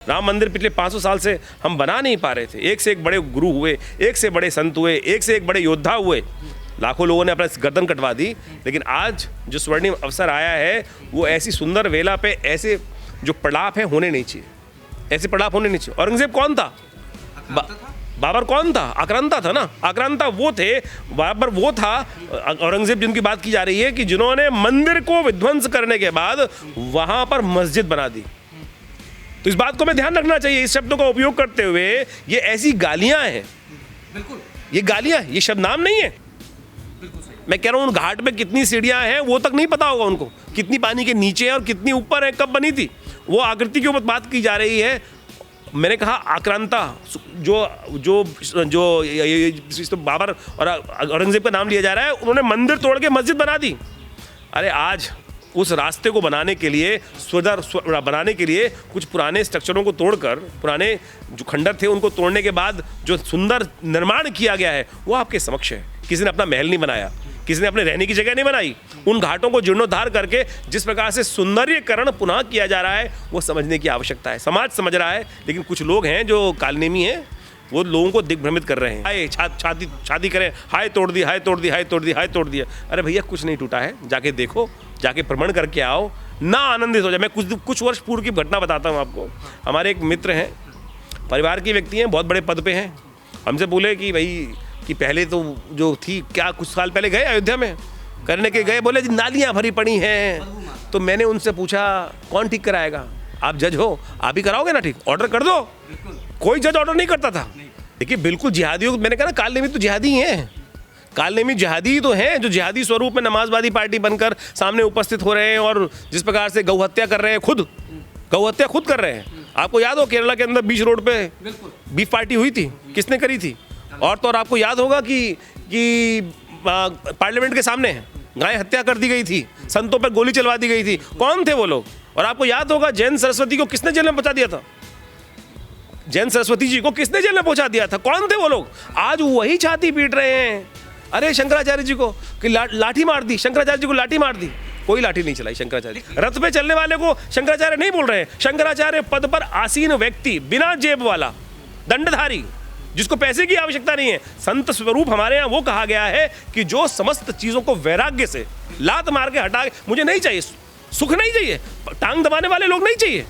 राम मंदिर पिछले 500 साल से हम बना नहीं पा रहे थे। एक से एक बड़े गुरु हुए, एक से बड़े संत हुए, एक से एक बड़े योद्धा हुए, लाखों लोगों ने अपना गर्दन कटवा दी। लेकिन आज जो स्वर्णिम अवसर आया है वो ऐसी सुंदर वेला पे ऐसे जो प्रलाप है होने नहीं चाहिए, ऐसे प्रलाप होने नहीं चाहिए। औरंगजेब कौन था? बाबर कौन था? आक्रांता था ना। आक्रांता वो थे, बाबर वो था। औरंगजेब जिनकी बात की जा रही है कि जिन्होंने मंदिर को विध्वंस करने के बाद वहां पर मस्जिद बना दी। तो इस बात को हमें ध्यान रखना चाहिए इस शब्दों का उपयोग करते हुए। ये ऐसी गालियां हैं, बिल्कुल ये गालियां, ये शब्द नाम नहीं है। बिल्कुल सही। मैं कह रहा हूं उन घाट में कितनी सीढ़ियां हैं वो तक नहीं पता होगा उनको, कितनी पानी के नीचे है और कितनी ऊपर है, कब बनी थी। वो आकृति के ऊपर बात की जा रही है। मैंने कहा आक्रांता, जो जो जो तो बाबर और औरंगजेब का नाम लिया जा रहा है, उन्होंने मंदिर तोड़ के मस्जिद बना दी। अरे आज उस रास्ते को बनाने के लिए, सुंदर बनाने के लिए कुछ पुराने स्ट्रक्चरों को तोड़कर, पुराने जो खंडर थे उनको तोड़ने के बाद जो सुंदर निर्माण किया गया है वो आपके समक्ष है। किसी ने अपना महल नहीं बनाया, किसी ने अपने रहने की जगह नहीं बनाई। उन घाटों को जीर्णोद्धार करके जिस प्रकार से सौंदर्यीकरण पुनः किया जा रहा है वो समझने की आवश्यकता है। समाज समझ रहा है, लेकिन कुछ लोग हैं जो कालनेमी हैं, वो लोगों को दिग्भ्रमित कर रहे हैं। हाय शादी करें, हाय तोड़ दी, हाय तोड़ दी, हाय तोड़ दी, हाय तोड़ दिया। अरे भैया कुछ नहीं टूटा है, जाके देखो, जाके भ्रमण करके आओ ना, आनंदित हो जाए। मैं कुछ वर्ष पूर्व की घटना बताता हूँ आपको। हमारे एक मित्र हैं, परिवार के व्यक्ति हैं, बहुत बड़े पद पे हैं। हमसे बोले कि भाई कि पहले तो जो थी, क्या कुछ साल पहले गए अयोध्या में करने के गए, बोले जी नालियाँ भरी पड़ी हैं। तो मैंने उनसे पूछा कौन ठीक कराएगा? आप जज हो, आप ही कराओगे ना ठीक? ऑर्डर कर दो। कोई जज ऑर्डर नहीं करता था। देखिए बिल्कुल जिहादियों, मैंने कहा ना कालनेमी तो जिहादी हैं, कालनेमी जिहादी तो हैं, जो जिहादी स्वरूप में नमाजवादी पार्टी बनकर सामने उपस्थित हो रहे हैं और जिस प्रकार से गौ हत्या कर रहे हैं, खुद गौ हत्या खुद कर रहे हैं। आपको याद हो केरला के अंदर बीच रोड पे बीफ पार्टी हुई थी, किसने करी थी? और तो और आपको याद होगा कि पार्लियामेंट के सामने गाय हत्या कर दी गई थी, संतों पर गोली चलवा दी गई थी। कौन थे वो लोग? और आपको याद होगा जैन सरस्वती को किसने जेल में पहुंचा दिया था? जैन सरस्वती जी को किसने जेल में पहुंचा दिया था? कौन थे वो लोग? आज वही छाती पीट रहे हैं। अरे शंकराचार्य जी को कि लाठी मार दी, शंकराचार्य जी को लाठी मार दी। कोई लाठी नहीं चलाई शंकराचार्य। रथ पे चलने वाले को शंकराचार्य नहीं बोल रहे हैं। शंकराचार्य पद पर आसीन व्यक्ति, बिना जेब वाला, दंडधारी, जिसको पैसे की आवश्यकता नहीं है। संत स्वरूप हमारे यहाँ वो कहा गया है कि जो समस्त चीजों को वैराग्य से लात मार के हटा के, मुझे नहीं चाहिए, सुख नहीं चाहिए, टांग दबाने वाले लोग नहीं चाहिए।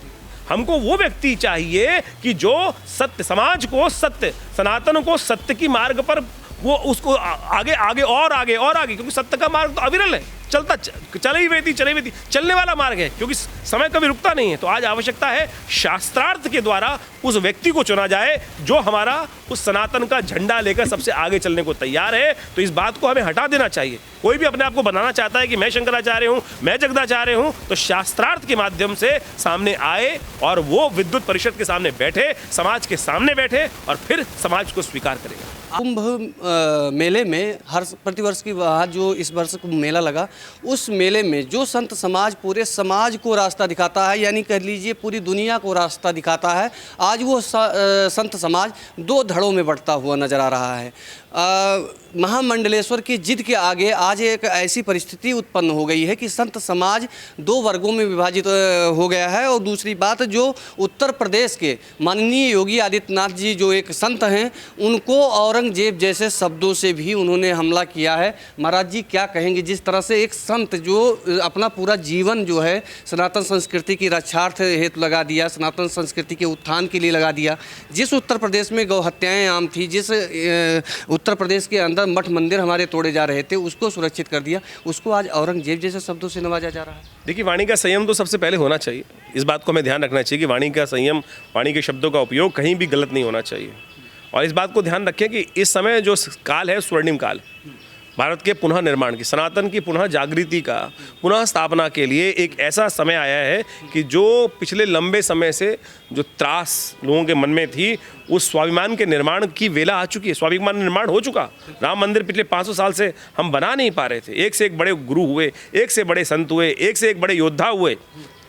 हमको वो व्यक्ति चाहिए कि जो सत्य, समाज को सत्य, सनातन को सत्य की मार्ग पर वो उसको आगे आगे और आगे और आगे, क्योंकि सत्य का मार्ग तो अविरल है, चलता चले ही वेती चलने वाला मार्ग है, क्योंकि समय कभी रुकता नहीं है। तो आज आवश्यकता है शास्त्रार्थ के द्वारा उस व्यक्ति को चुना जाए जो हमारा उस सनातन का झंडा लेकर सबसे आगे चलने को तैयार है। तो इस बात को हमें हटा देना चाहिए। कोई भी अपने आप को बनाना चाहता है कि मैं शंकराचार्य हूँ, मैं जगदाचार्य हूँ, तो शास्त्रार्थ के माध्यम से सामने आए और वो विद्युत परिषद के सामने बैठे, समाज के सामने बैठे और फिर समाज को स्वीकार करेगा। कुंभ मेले में हर प्रतिवर्ष की बाद जो इस वर्ष कुंभ मेला लगा, उस मेले में जो संत समाज पूरे समाज को रास्ता दिखाता है, यानी कह लीजिए पूरी दुनिया को रास्ता दिखाता है, आज वो संत समाज दो धड़ों में बढ़ता हुआ नजर आ रहा है। महामंडलेश्वर की जिद के आगे आज एक ऐसी परिस्थिति उत्पन्न हो गई है कि संत समाज दो वर्गों में विभाजित हो गया है। और दूसरी बात, जो उत्तर प्रदेश के माननीय योगी आदित्यनाथ जी जो एक संत हैं, उनको औरंगजेब जैसे शब्दों से भी उन्होंने हमला किया है। महाराज जी क्या कहेंगे, जिस तरह से एक संत जो अपना पूरा जीवन जो है सनातन संस्कृति की रक्षार्थ हेतु लगा दिया, सनातन संस्कृति के उत्थान के लिए लगा दिया, जिस उत्तर प्रदेश में गौ हत्याएँ आम थी, जिस उत्तर प्रदेश के अंदर मठ मंदिर हमारे तोड़े जा रहे थे, उसको सुरक्षित कर दिया, उसको आज औरंगजेब जैसे शब्दों से नवाजा जा रहा है। देखिए वाणी का संयम तो सबसे पहले होना चाहिए। इस बात को हमें ध्यान रखना चाहिए कि वाणी का संयम, वाणी के शब्दों का उपयोग कहीं भी गलत नहीं होना चाहिए। और इस बात को ध्यान रखें कि इस समय जो काल है स्वर्णिम काल, भारत के पुनः निर्माण की, सनातन की पुनः जागृति का, पुनः स्थापना के लिए एक ऐसा समय आया है कि जो पिछले लंबे समय से जो त्रास लोगों के मन में थी, उस स्वाभिमान के निर्माण की वेला आ चुकी है। स्वाभिमान निर्माण हो चुका। राम मंदिर पिछले 500 साल से हम बना नहीं पा रहे थे। एक से एक बड़े गुरु हुए, एक से बड़े संत हुए, एक से एक बड़े योद्धा हुए,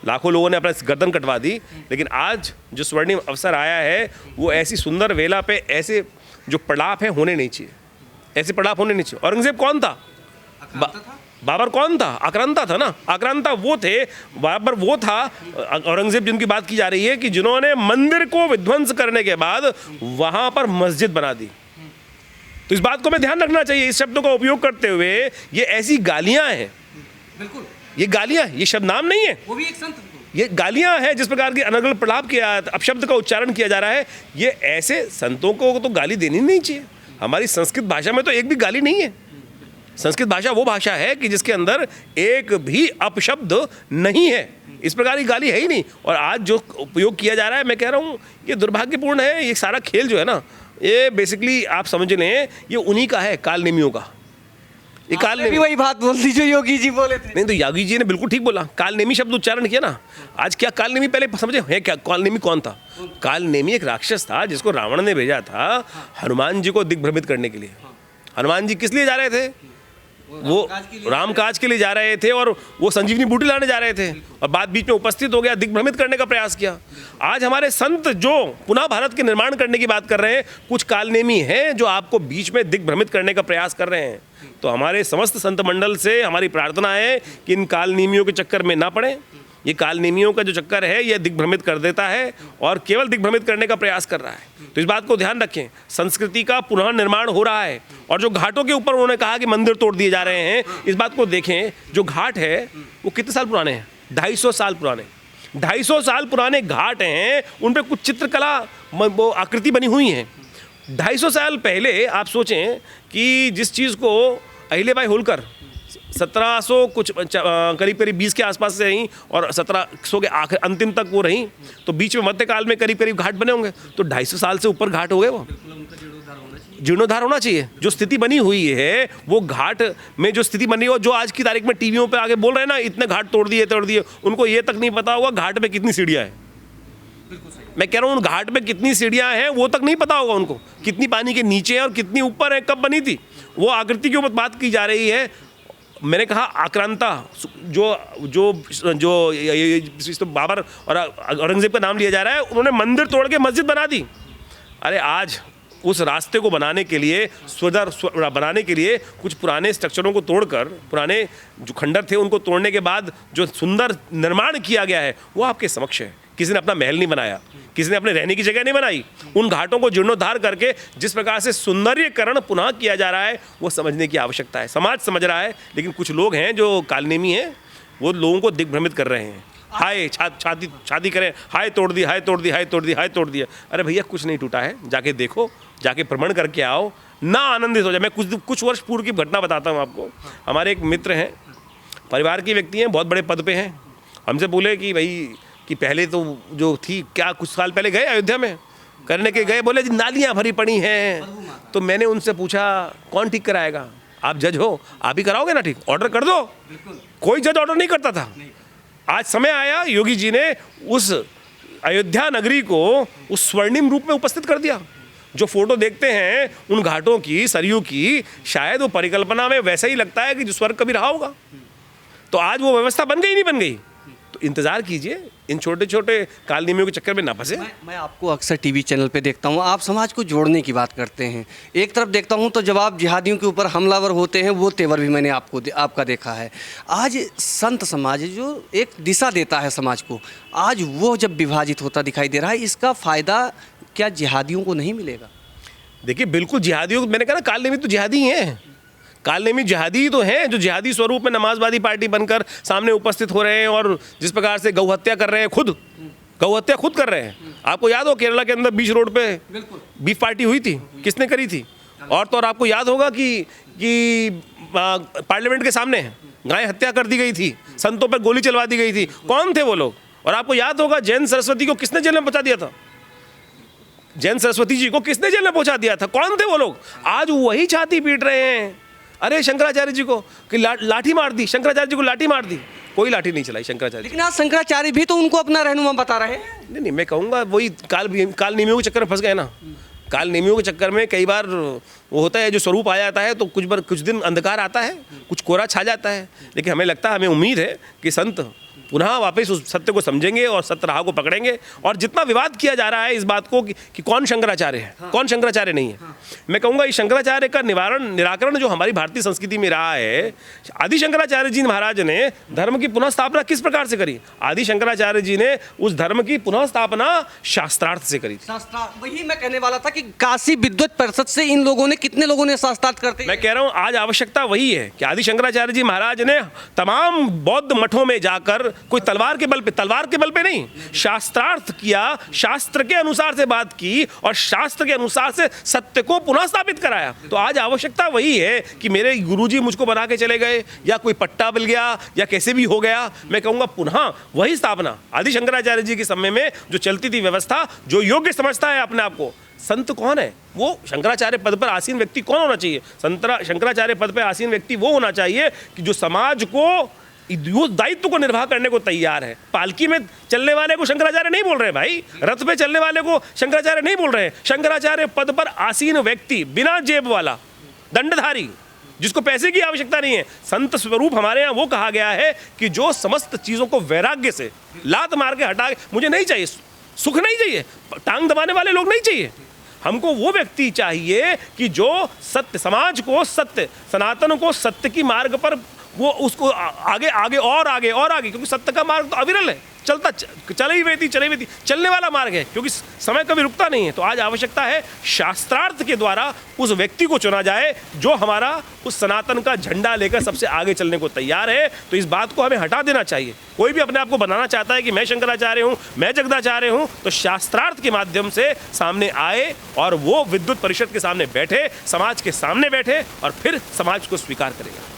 लाखों लोगों ने अपना गर्दन कटवा दी। लेकिन आज जो स्वर्णिम अवसर आया है वो ऐसी सुंदर वेला पे ऐसे जो प्रलाप है होने नहीं चाहिए, ऐसे प्रलाप होने नहीं चाहिए। औरंगजेब कौन था? बाबर कौन था? आक्रांता था ना, आक्रांता वो थे। बाबर वो था, औरंगजेब जिनकी बात की जा रही है, कि जिन्होंने मंदिर को विध्वंस करने के बाद वहां पर मस्जिद बना दी। तो इस बात को हमें ध्यान रखना चाहिए इस शब्दों का उपयोग करते हुए। ये ऐसी गालियां हैं, बिल्कुल ये गालियां, ये शब्द नाम नहीं है, वो भी एक संत, ये गालियां हैं। जिस प्रकार की अनर्गल प्रलाप किया, अपशब्द का उच्चारण किया जा रहा है, ये ऐसे संतों को तो गाली देनी नहीं चाहिए। हमारी संस्कृत भाषा में तो एक भी गाली नहीं है। संस्कृत भाषा वो भाषा है कि जिसके अंदर एक भी अपशब्द नहीं है, इस प्रकार की गाली है ही नहीं। और आज जो उपयोग किया जा रहा है, मैं कह रहा हूँ ये दुर्भाग्यपूर्ण है। ये सारा खेल जो है ना, ये बेसिकली आप समझ लें ये उन्हीं का है, काल नेमियों का। ये काल आपने भी वही बात बोल दी जो योगी जी बोले थे। नहीं, तो यागी जी ने बिल्कुल ठीक बोला, काल नेमी शब्द उच्चारण किया ना। आज क्या काल नेमी, पहले समझे है क्या काल नेमी कौन था? काल नेमी एक राक्षस था जिसको रावण ने भेजा था हनुमान जी को दिग्भ्रमित करने के लिए। हनुमान जी किस लिए जा रहे थे? वो रामकाज के लिए जा रहे थे, और वो संजीवनी बूटी लाने जा रहे थे, और बात बीच में उपस्थित हो गया, दिग्भ्रमित करने का प्रयास किया। आज हमारे संत जो पुनः भारत के निर्माण करने की बात कर रहे हैं, कुछ कालनेमी हैं जो आपको बीच में दिग्भ्रमित करने का प्रयास कर रहे हैं। तो हमारे समस्त संत मंडल से हमारी प्रार्थना है कि इन कालनेमियों के चक्कर में ना पड़े। ये कालनेमियों का जो चक्कर है, यह दिग्भ्रमित कर देता है और केवल दिग्भ्रमित करने का प्रयास कर रहा है। तो इस बात को ध्यान रखें, संस्कृति का पुनः निर्माण हो रहा है। और जो घाटों के ऊपर उन्होंने कहा कि मंदिर तोड़ दिए जा रहे हैं, इस बात को देखें, जो घाट है वो कितने साल पुराने हैं? 250 साल पुराने। 250 साल पुराने घाट हैं, उन पर कुछ चित्रकला, वो आकृति बनी हुई हैं। 250 साल पहले आप सोचें कि जिस चीज़ को अहिल्याबाई होलकर 1700 कुछ करीब करीब 20 के आसपास से रहीं और 1700 के आखिर अंतिम तक वो रहीं, तो बीच में मध्यकाल में करीब करीब घाट बने होंगे। तो 250 साल से ऊपर घाट हो गए, वो जीर्णोद्धार होना चाहिए। जो स्थिति बनी हुई है, वो घाट में जो स्थिति बनी हो, जो आज की तारीख में टीवियों पे आगे बोल रहे हैं ना, इतने घाट तोड़ दिए, उनको ये तक नहीं पता होगा घाट में कितनी सीढ़ियाँ हैं। मैं कह रहा हूँ उन घाट में कितनी सीढ़ियाँ हैं वो तक नहीं पता होगा उनको, कितनी पानी के नीचे है और कितनी ऊपर है, कब बनी थी। वो आकृति के ऊपर बात की जा रही है। मैंने कहा आक्रांता, जो जो जो तो बाबर और औरंगजेब का नाम लिया जा रहा है, उन्होंने मंदिर तोड़ के मस्जिद बना दी। अरे आज उस रास्ते को बनाने के लिए, बनाने के लिए कुछ पुराने स्ट्रक्चरों को तोड़कर, पुराने जो खंडर थे उनको तोड़ने के बाद जो सुंदर निर्माण किया गया है वो आपके समक्ष है। किसी ने अपना महल नहीं बनाया, किसी ने अपने रहने की जगह नहीं बनाई। उन घाटों को जीर्णोद्धार करके जिस प्रकार से सौंदर्यकरण पुनः किया जा रहा है, वो समझने की आवश्यकता है। समाज समझ रहा है, लेकिन कुछ लोग हैं जो कालनेमी हैं, वो लोगों को दिग्भ्रमित कर रहे हैं। हाय शादी करें, हाय तोड़ दी, हाय तोड़ दी, हाय तोड़ दी, हाय तोड़ दिया। अरे भैया कुछ नहीं टूटा है, जाके देखो, जाके भ्रमण करके आओ ना, आनंदित हो जाए। मैं कुछ वर्ष पूर्व की घटना बताता हूँ आपको। हमारे एक मित्र हैं, परिवार के व्यक्ति हैं, बहुत बड़े पद पे हैं। हमसे बोले कि भाई कि पहले तो जो थी, क्या कुछ साल पहले गए अयोध्या में करने के गए, बोले जी नालियाँ भरी पड़ी हैं। तो मैंने उनसे पूछा कौन ठीक कराएगा? आप जज हो, आप ही कराओगे ना ठीक? ऑर्डर कर दो। कोई जज ऑर्डर नहीं करता था। आज समय आया, योगी जी ने उस अयोध्या नगरी को उस स्वर्णिम रूप में उपस्थित कर दिया। जो फोटो देखते हैं उन घाटों की, सरयू की, शायद वो परिकल्पना में वैसा ही लगता है कि जो स्वर्ग कभी रहा होगा। तो आज वो व्यवस्था बन गई नहीं बन गई। तो इंतजार कीजिए, इन छोटे छोटे कालनेमियों के चक्कर में ना फंसे। मैं आपको अक्सर टीवी चैनल पे देखता हूँ, आप समाज को जोड़ने की बात करते हैं। एक तरफ देखता हूँ तो जब आप जिहादियों के ऊपर हमलावर होते हैं, वो तेवर भी मैंने आपका देखा है। आज संत समाज जो एक दिशा देता है समाज को, आज वो जब विभाजित होता दिखाई दे रहा है, इसका फ़ायदा क्या जिहादियों को नहीं मिलेगा? देखिए बिल्कुल जिहादियों, मैंने कहा ना कालनेमी तो जिहादी ही हैं। कालनेमी जिहादी तो हैं, जो जिहादी स्वरूप में नमाजवादी पार्टी बनकर सामने उपस्थित हो रहे हैं और जिस प्रकार से गौ हत्या कर रहे हैं, खुद गौ हत्या खुद कर रहे हैं। आपको याद हो केरला के अंदर बीच रोड पे बीफ पार्टी हुई थी, किसने करी थी? और तो और आपको याद होगा कि पार्लियामेंट के सामने गाय हत्या कर दी गई थी, संतों पर गोली चलवा दी गई थी। कौन थे वो लोग? और आपको याद होगा जैन सरस्वती को किसने जेल में पहुंचा दिया था? जैन सरस्वती जी को किसने जेल में पहुंचा दिया था? कौन थे वो लोग? आज वही छाती पीट रहे हैं। अरे शंकराचार्य जी को कि लाठी मार दी, शंकराचार्य जी को लाठी मार दी। कोई लाठी नहीं चलाई शंकराचार्य। लेकिन आज शंकराचार्य भी तो उनको अपना रहनुमा बता रहे हैं। नहीं, मैं कहूँगा वही कालनेमियों के चक्कर में फंस गए ना। कालनेमियों के चक्कर में कई बार वो होता है, जो स्वरूप आ जाता है तो कुछ दिन अंधकार आता है, कुछ कोहरा छा जाता है। लेकिन हमें लगता है, हमें उम्मीद है कि संत पुनः वापस उस सत्य को समझेंगे और सत्य राह को पकड़ेंगे। और जितना विवाद किया जा रहा है इस बात को कि कौन शंकराचार्य है, कौन शंकराचार्य नहीं है, मैं कहूँगा इस शंकराचार्य का निराकरण जो हमारी भारतीय संस्कृति में रहा है, आदि शंकराचार्य जी महाराज ने धर्म की पुनः स्थापना किस प्रकार से करी? आदि शंकराचार्य जी ने उस धर्म की पुनः स्थापना शास्त्रार्थ से करी थी। वही मैं कहने वाला था कि काशी विद्वत परिषद से इन लोगों ने, कितने लोगों ने शास्त्रार्थ करते? मैं कह रहा हूं आज आवश्यकता वही है कि आदि शंकराचार्य जी महाराज ने तमाम बौद्ध मठों में जाकर कोई तलवार के बल पे नहीं, शास्त्रार्थ किया, शास्त्र के अनुसार से बात की और शास्त्र के अनुसार से सत्य को पुनः स्थापित कराया। तो आज आवश्यकता वही है कि मेरे गुरुजी मुझको बना के चले गए या कोई पट्टा मिल गया या कैसे भी हो गया, मैं कहूंगा पुनः वही स्थापना आदि शंकराचार्य जी के समय में जो चलती थी व्यवस्था, जो योग्य समझता है अपने आप को। संत कौन है? वो शंकराचार्य पद पर आसीन व्यक्ति कौन होना चाहिए? शंकराचार्य पद पर आसीन व्यक्ति वो होना चाहिए कि जो समाज को उस दायित्व को निर्वाह करने को तैयार है। पालकी में चलने वाले को शंकराचार्य नहीं बोल रहे भाई, रथ पे चलने वाले को शंकराचार्य नहीं बोल रहे। शंकराचार्य पद पर आसीन व्यक्ति, बिना जेब वाला, दंडधारी, जिसको पैसे की आवश्यकता नहीं है। संत स्वरूप हमारे यहाँ वो कहा गया है कि जो समस्त चीजों को वैराग्य से लात मार के हटा के, मुझे नहीं चाहिए, सुख नहीं चाहिए, टांग दबाने वाले लोग नहीं चाहिए, हमको वो व्यक्ति चाहिए कि जो सत्य, समाज को सत्य, सनातन को सत्य की मार्ग पर वो उसको आगे आगे और आगे और आगे, क्योंकि सत्य का मार्ग तो अविरल है, चलने वाला मार्ग है, क्योंकि समय कभी रुकता नहीं है। तो आज आवश्यकता है शास्त्रार्थ के द्वारा उस व्यक्ति को चुना जाए जो हमारा उस सनातन का झंडा लेकर सबसे आगे चलने को तैयार है। तो इस बात को हमें हटा देना चाहिए। कोई भी अपने आप को बनाना चाहता है कि मैं शंकराचार्य हूँ, मैं जगदाचार्य हूँ, तो शास्त्रार्थ के माध्यम से सामने आए और वो विद्वत परिषद के सामने बैठे, समाज के सामने बैठे और फिर समाज को स्वीकार करेगा।